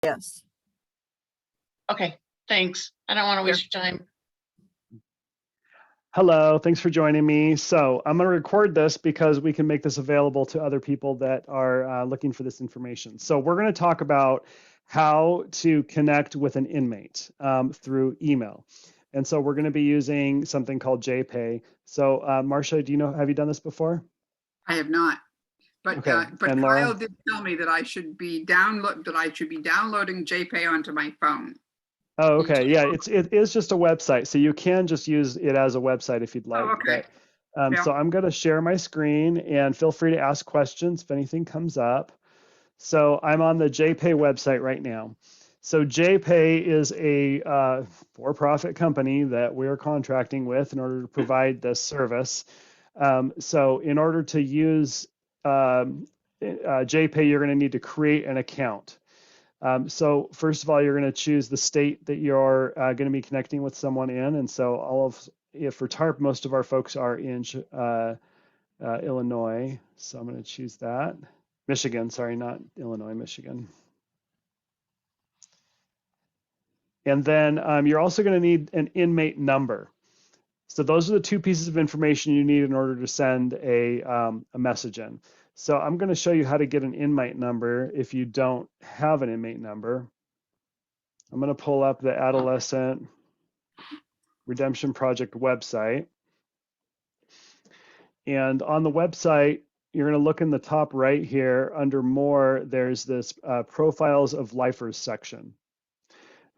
Yes. Okay, thanks. I don't want to waste your time. Hello, thanks for joining me. So I'm going to record this because we can make this available to other people that are looking for this information. So we're going to talk about how to connect with an inmate through email. And so we're going to be using something called Jpay. So Marcia, have you done this before? I have not. But Okay. but And Kyle Laura? did tell me that I should be downloading Jpay onto my phone. Oh, okay. Yeah, it is just a website. So you can just use it as a website if you'd like. Oh, okay. But, Yeah. So I'm going to share my screen and feel free to ask questions if anything comes up. So I'm on the Jpay website right now. So Jpay is a for-profit company that we're contracting with in order to provide this service. So in order to use Jpay, you're going to need to create an account. So first of all, you're going to choose the state that you're going to be connecting with someone in. And so for TARP, most of our folks are in Illinois. So I'm going to choose that. Michigan, sorry, not Illinois, Michigan. And then you're also going to need an inmate number. So those are the two pieces of information you need in order to send a message in. So I'm going to show you how to get an inmate number if you don't have an inmate number. I'm going to pull up the Adolescent Redemption Project website. And on the website, you're going to look in the top right here under More, there's this Profiles of Lifers section.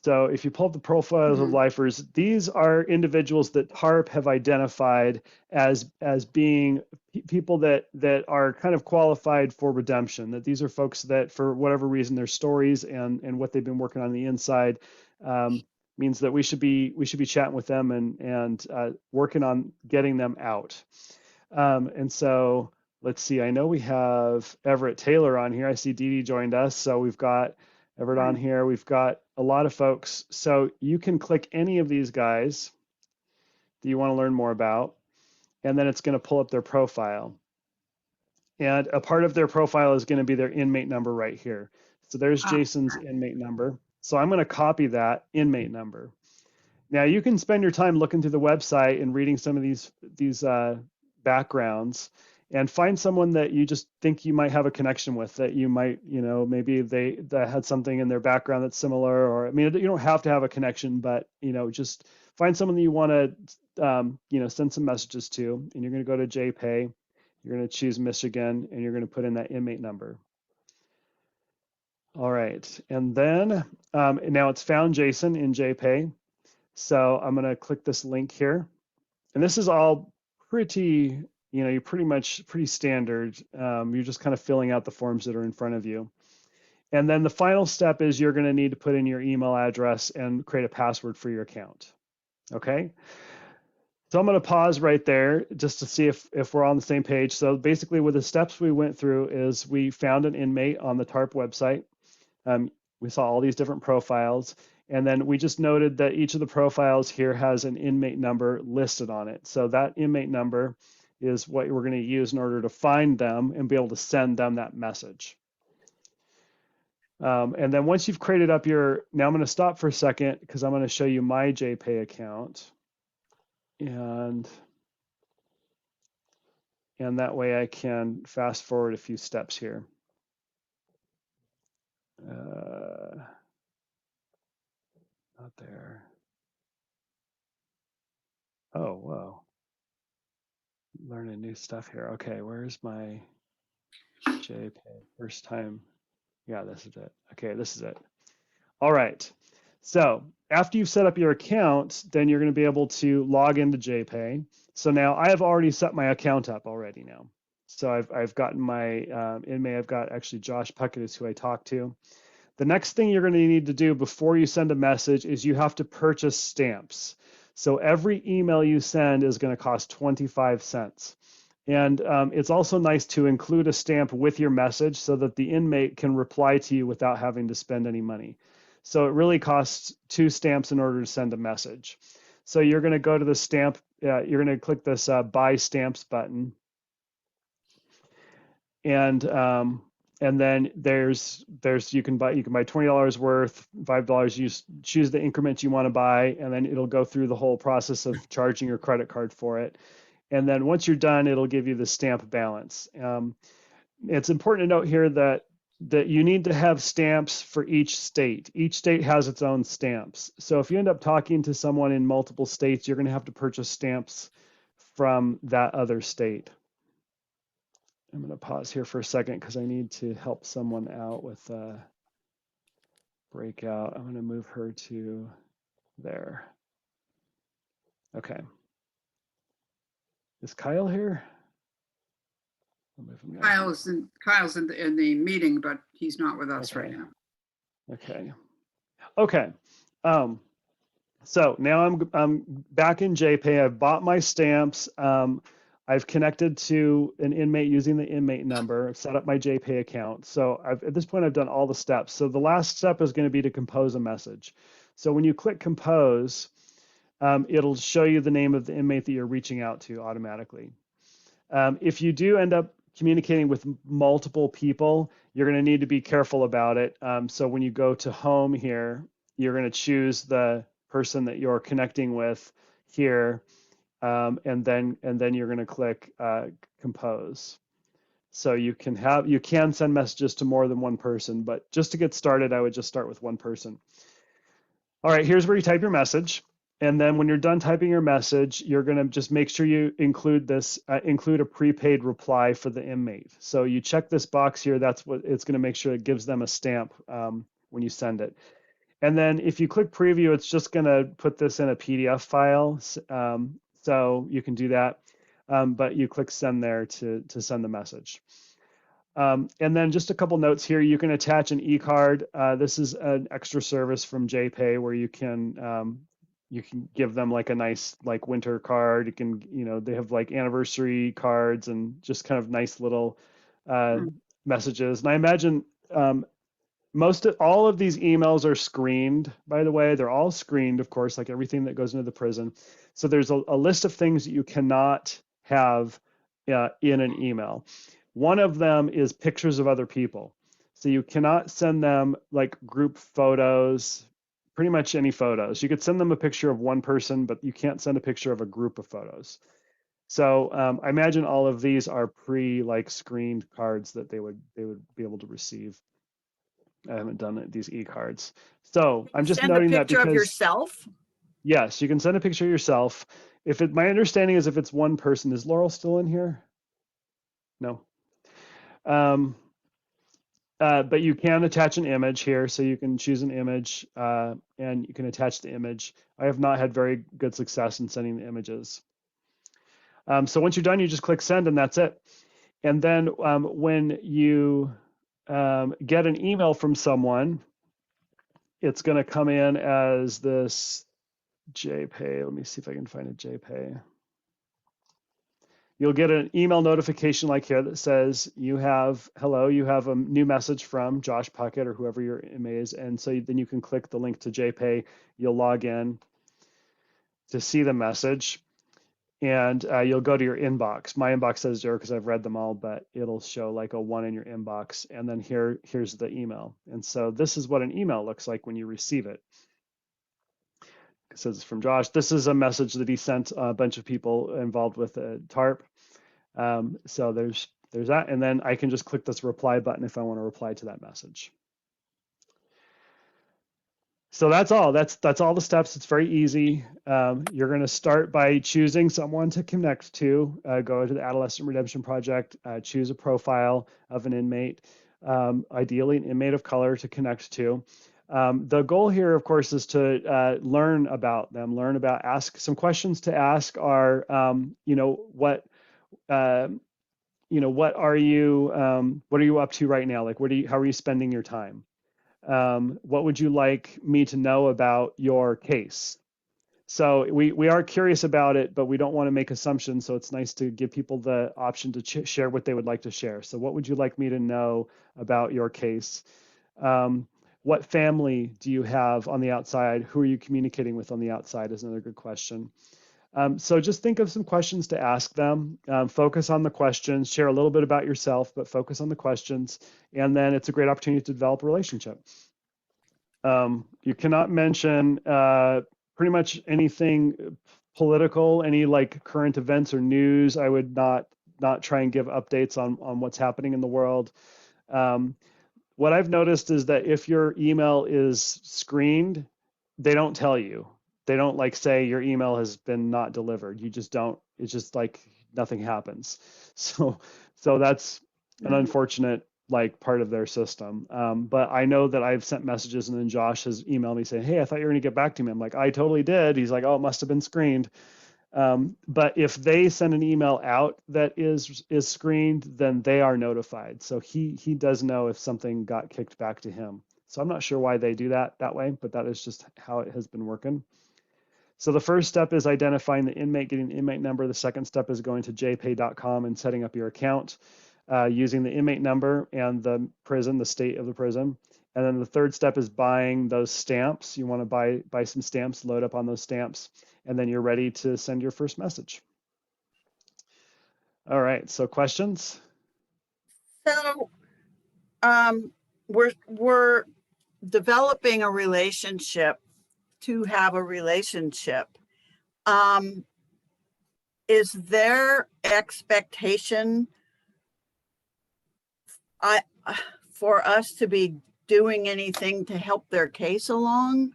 So if you pull up the profiles of lifers, these are individuals that TARP have identified as being people that are kind of qualified for redemption, that these are folks that for whatever reason their stories and what they've been working on the inside means that we should be chatting with them and working on getting them out. And so let's see, I know we have Everett Taylor on here. I see Dee Dee joined us. So we've got Everett on here. We've got a lot of folks. So you can click any of these guys that you want to learn more about, and then it's going to pull up their profile. And a part of their profile is going to be their inmate number right here. So there's Jason's inmate number. So I'm going to copy that inmate number. Now you can spend your time looking through the website and reading some of these backgrounds and find someone that you just think you might have a connection with, that you might, maybe they had something in their background that's similar, or, I mean, you don't have to have a connection, but, just find someone that you want to, send some messages to, and you're going to go to Jpay, you're going to choose Michigan, and you're going to put in that inmate number. All right, and then now it's found Jason in Jpay. So I'm going to click this link here, and this is all pretty, you're pretty standard. You're just kind of filling out the forms that are in front of you. And then the final step is you're going to need to put in your email address and create a password for your account. Okay. So I'm going to pause right there just to see if we're on the same page. So basically with the steps we went through is we found an inmate on the TARP website. We saw all these different profiles. And then we just noted that each of the profiles here has an inmate number listed on it. So that inmate number is what we're going to use in order to find them and be able to send them that message. And then once you've created up now I'm going to stop for a second because I'm going to show you my Jpay account. And that way I can fast forward a few steps here. Not there. Oh, whoa. Learning new stuff here. Okay, where's my Jpay? First time. Yeah, this is it. Okay, this is it. All right. So after you've set up your account, then you're going to be able to log into Jpay. So now I have already set my account up already now. So I've gotten my inmate. I've got actually Josh Puckett is who I talked to. The next thing you're going to need to do before you send a message is you have to purchase stamps. So every email you send is going to cost 25 cents. And it's also nice to include a stamp with your message so that the inmate can reply to you without having to spend any money. So it really costs 2 stamps in order to send a message. So you're going to go to the stamp, you're going to click this Buy Stamps button. And And then you can buy $20 worth, $5. You choose the increment you want to buy, and then it'll go through the whole process of charging your credit card for it. And then once you're done, it'll give you the stamp balance. It's important to note here that you need to have stamps for each state. Each state has its own stamps. So if you end up talking to someone in multiple states, you're going to have to purchase stamps from that other state. I'm going to pause here for a second because I need to help someone out with a breakout. I'm going to move her to there. Okay. Is Kyle here? Kyle's in the meeting, but he's not with us right now. Okay. Okay. So now I'm back in Jpay. I've bought my stamps. I've connected to an inmate using the inmate number. I've set up my Jpay account. So at this point, I've done all the steps. So the last step is going to be to compose a message. So when you click compose, it'll show you the name of the inmate that you're reaching out to automatically. If you do end up communicating with multiple people, you're going to need to be careful about it. So when you go to home here, you're going to choose the person that you're connecting with here, and then you're going to click compose. So you can send messages to more than one person, but just to get started, I would just start with one person. All right, here's where you type your message. And then when you're done typing your message, you're going to just make sure you include a prepaid reply for the inmate. So you check this box here. That's what it's going to make sure it gives them a stamp when you send it. And then if you click preview, it's just going to put this in a PDF file. So you can do that, but you click send there to send the message. And then just a couple notes here. You can attach an e-card. This is an extra service from Jpay where you can give them like a nice like winter card. You can, they have like anniversary cards and just kind of nice little messages. And I imagine all of these emails are screened, by the way. They're all screened, of course, like everything that goes into the prison. So there's a list of things that you cannot have in an email. One of them is pictures of other people. So you cannot send them like group photos, pretty much any photos. You could send them a picture of one person, but you can't send a picture of a group of photos. So I imagine all of these are screened cards that they would be able to receive. I haven't done these e-cards. So I'm just noting that because— Send a picture of yourself? Yes, you can send a picture of yourself. My understanding is if it's one person. Is Laurel still in here? No. But you can attach an image here, so you can choose an image and you can attach the image. I have not had very good success in sending the images. So once you're done, you just click send and that's it. And then when you get an email from someone, it's going to come in as this Jpay. Let me see if I can find a Jpay. You'll get an email notification like here that says you have a new message from Josh Puckett or whoever your inmate is. And so then you can click the link to Jpay. You'll log in to see the message and you'll go to your inbox. My inbox says 0 because I've read them all, but it'll show like a 1 in your inbox. And then here's the email. And so this is what an email looks like when you receive it. It says it's from Josh. This is a message that he sent a bunch of people involved with a TARP. So there's that. And then I can just click this reply button if I want to reply to that message. So that's all. That's all the steps. It's very easy. You're going to start by choosing someone to connect to. Go to the Adolescent Redemption Project, choose a profile of an inmate, ideally an inmate of color to connect to. The goal here, of course, is to learn about them, ask some questions to ask are, what are you up to right now? Like, how are you spending your time? What would you like me to know about your case? So we are curious about it, but we don't want to make assumptions. So it's nice to give people the option to share what they would like to share. So what would you like me to know about your case? What family do you have on the outside? Who are you communicating with on the outside is another good question. So just think of some questions to ask them. Focus on the questions, share a little bit about yourself, but focus on the questions. And then it's a great opportunity to develop a relationship. You cannot mention pretty much anything political, any like current events or news. I would not try and give updates on what's happening in the world. What I've noticed is that if your email is screened, they don't tell you. They don't like say your email has been not delivered. You just don't. It's just like nothing happens. So that's an unfortunate like part of their system. But I know that I've sent messages and then Josh has emailed me saying, "Hey, I thought you were going to get back to me." I'm like, "I totally did." He's like, "Oh, it must have been screened." But if they send an email out that is screened, then they are notified. So he does know if something got kicked back to him. So I'm not sure why they do that way, but that is just how it has been working. So the first step is identifying the inmate, getting the inmate number. The second step is going to jpay.com and setting up your account using the inmate number and the prison, the state of the prison. And then the third step is buying those stamps. You want to buy some stamps, load up on those stamps, and then you're ready to send your first message. All right, so questions? So we're developing a relationship to have a relationship. Is there expectation for us to be doing anything to help their case along?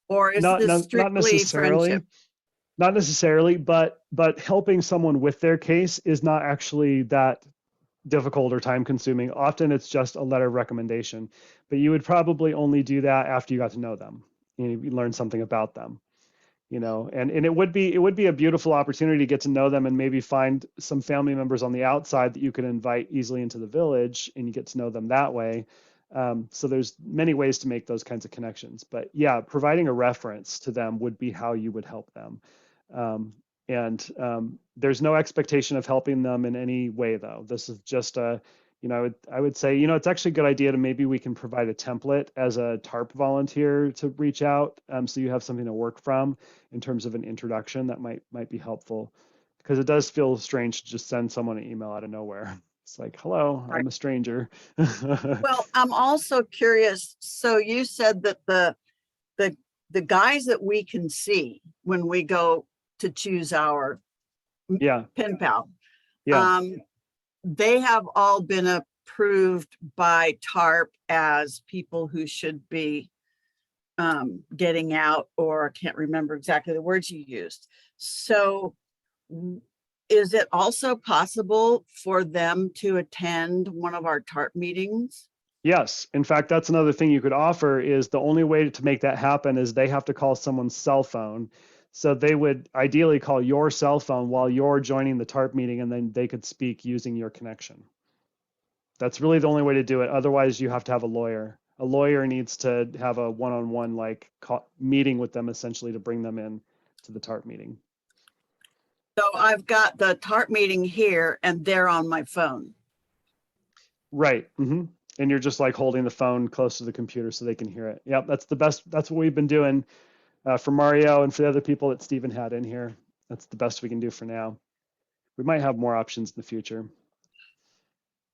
Or is this strictly friendship? Not necessarily, but helping someone with their case is not actually that difficult or time consuming. Often it's just a letter of recommendation, but you would probably only do that after you got to know them. You learn something about them, and it would be a beautiful opportunity to get to know them and maybe find some family members on the outside that you could invite easily into the village and you get to know them that way. So there's many ways to make those kinds of connections, but yeah, providing a reference to them would be how you would help them. There's no expectation of helping them in any way, though. This is just I would say, it's actually a good idea to maybe we can provide a template as a TARP volunteer to reach out, so you have something to work from in terms of an introduction. That might be helpful, because it does feel strange to just send someone an email out of nowhere. It's like, hello, I'm a stranger. Well, I'm also curious. So you said that the guys that we can see when we go to choose our pen pal, they have all been approved by TARP as people who should be getting out, or I can't remember exactly the words you used. So is it also possible for them to attend one of our TARP meetings? Yes. In fact, that's another thing you could offer. Is the only way to make that happen is they have to call someone's cell phone. So they would ideally call your cell phone while you're joining the TARP meeting, and then they could speak using your connection. That's really the only way to do it. Otherwise, you have to have a lawyer. A lawyer needs to have a one-on-one meeting with them, essentially, to bring them in to the TARP meeting. So I've got the TARP meeting here and they're on my phone. Right. Mm-hmm. And you're just like holding the phone close to the computer so they can hear it. Yep, that's the best. That's what we've been doing for Mario and for the other people that Stephen had in here. That's the best we can do for now. We might have more options in the future.